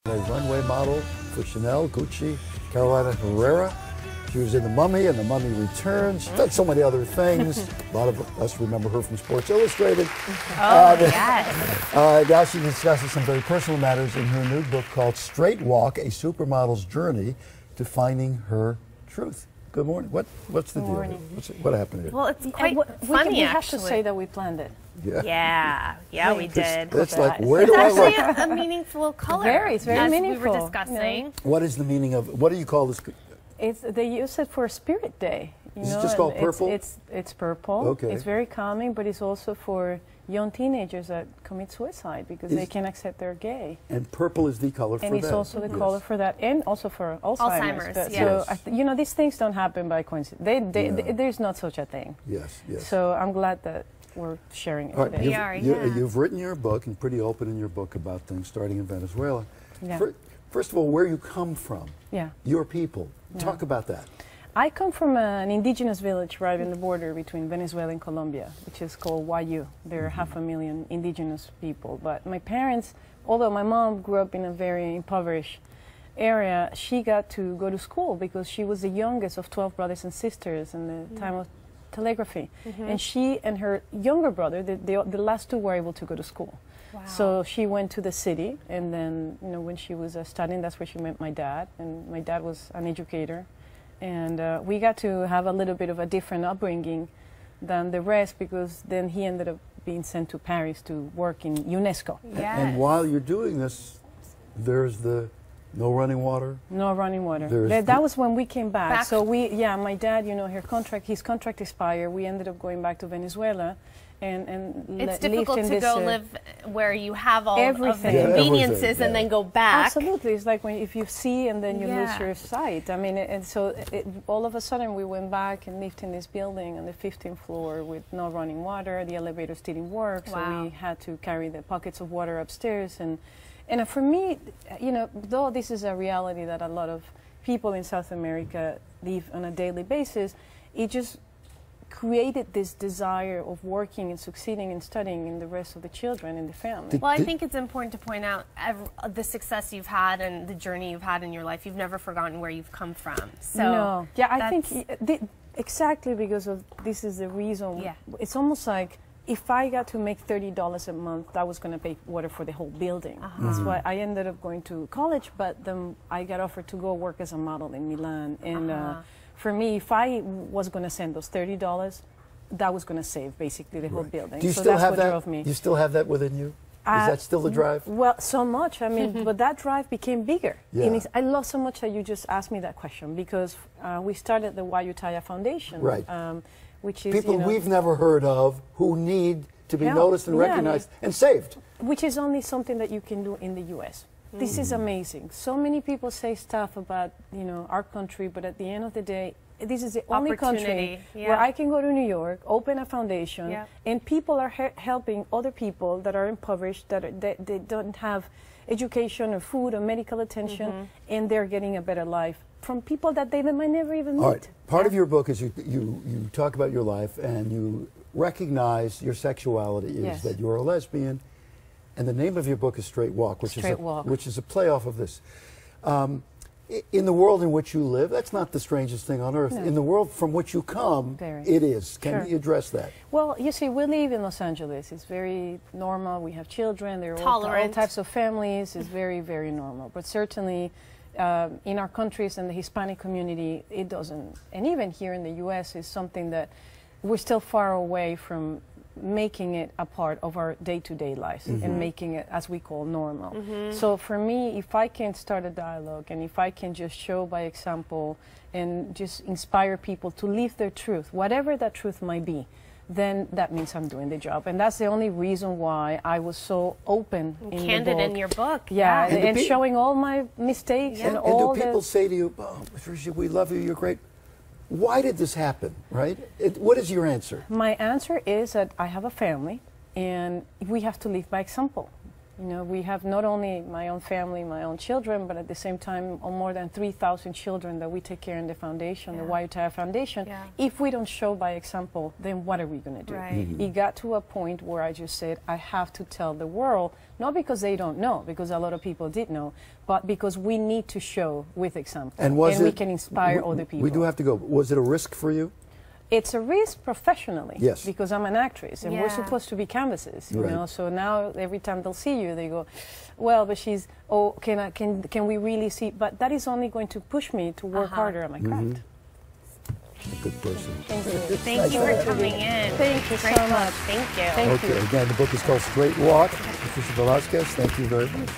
A runway model for Chanel, Gucci, Carolina Herrera. She was in The Mummy and The Mummy Returns. She's done so many other things. A lot of us remember her from Sports Illustrated. Yes. Now she discusses some very personal matters in her new book called Straight Walk, A Supermodel's Journey to Finding Her Truth. Good morning. What's the deal? What happened here? Well, it's quite funny, we have actually. to say that we planned it. Yeah, we did. It's like, where do It's I look? actually a meaningful color. It's very as meaningful. we were discussing. What is the meaning of, what do you call this? They use it for Spirit Day. Is it just called purple? It's purple. Okay. It's very calming, but it's also for young teenagers that commit suicide because they can't accept they're gay. And purple is the color for that. And it's also the color for that, and also for Alzheimer's. Yes. So, these things don't happen by coincidence. There's not such a thing. Yes. So I'm glad that we're sharing it today. You've written your book, and pretty open in your book about things starting in Venezuela. Yeah. First of all, where you come from, your people. Talk about that. I come from an indigenous village right in the border between Venezuela and Colombia, which is called Wayu. There are 500,000 indigenous people. But my parents, although my mom grew up in a very impoverished area, she got to go to school because she was the youngest of 12 brothers and sisters in the time of telegraphy. And she and her younger brother, the last two were able to go to school. Wow. So she went to the city, and then when she was studying, that's where she met my dad, and my dad was an educator. And we got to have a little bit of a different upbringing than the rest because then he ended up being sent to Paris to work in UNESCO. Yes. And while you're doing this, there's the no running water? No running water. That was when we came back. So my dad, his contract expired. We ended up going back to Venezuela. And it's difficult to go live where you have all of the everything. conveniences and then go back. Absolutely. It's like if you see and then you lose your sight. I mean, and so all of a sudden we went back and lived in this building on the 15th floor with no running water. The elevators didn't work, so we had to carry the buckets of water upstairs. And for me, though this is a reality that a lot of people in South America live on a daily basis, it just created this desire of working and succeeding and studying in the rest of the children in the family. Well, I think it's important to point out the success you've had and the journey you've had in your life. You've never forgotten where you've come from. So no. Yeah, I think exactly because of this is the reason. Yeah. It's almost like if I got to make $30 a month, that was going to pay water for the whole building. That's why I ended up going to college, but then I got offered to go work as a model in Milan. And for me, if I was going to send those $30, that was going to save basically the whole building. Do you so still that's have what that? Drove me. You still have that within you? Is that still the drive? Well, so much. I mean, but that drive became bigger. Yeah. And I love so much that you just asked me that question because we started the Wayutaya Foundation, which is people we've never heard of who need to be noticed and recognized and saved. Which is only something that you can do in the U.S. This is amazing. So many people say stuff about our country, but at the end of the day, this is the only country where I can go to New York, open a foundation, and people are helping other people that are impoverished, that they don't have education or food or medical attention, and they're getting a better life from people that they might never even meet. All right. Part of your book is you talk about your life and you recognize your sexuality is that you're a lesbian, and the name of your book is Straight Walk, which is a playoff of this. In the world in which you live, that's not the strangest thing on earth. No. In the world from which you come, it is. Can you address that? Well, you see, we live in Los Angeles. It's very normal. We have children. There are all types of families. It's very, very normal. But certainly in our countries and the Hispanic community, it doesn't. And even here in the U.S. is something that we're still far away from making it a part of our day-to-day lives and making it, as we call, normal. So for me, if I can start a dialogue and if I can just show by example and just inspire people to live their truth, whatever that truth might be, then that means I'm doing the job. And that's the only reason why I was so open in candid in your book. Yeah, and showing all my mistakes and all do people say to you, oh, Patricia, we love you, you're great. Why did this happen, right? What is your answer? My answer is that I have a family, and we have to live by example. You know, we have not only my own family, my own children, but at the same time, more than 3,000 children that we take care in the foundation, the White Tie Foundation. If we don't show by example, then what are we going to do? Right. It got to a point where I just said, I have to tell the world, not because they don't know, because a lot of people did know, but because we need to show with example. And we can inspire other people. We do have to go. Was it a risk for you? It's a risk professionally, yes, because I'm an actress, and we're supposed to be canvases, you know. So now every time they'll see you, they go, "Well, but she's can we really see?" But that is only going to push me to work harder at my craft. Good person. Thank you. Thank you for coming in. Thank you so much. Thank you. Thank you. Again, the book is called Straight Walk. Patricia Velasquez, thank you very much.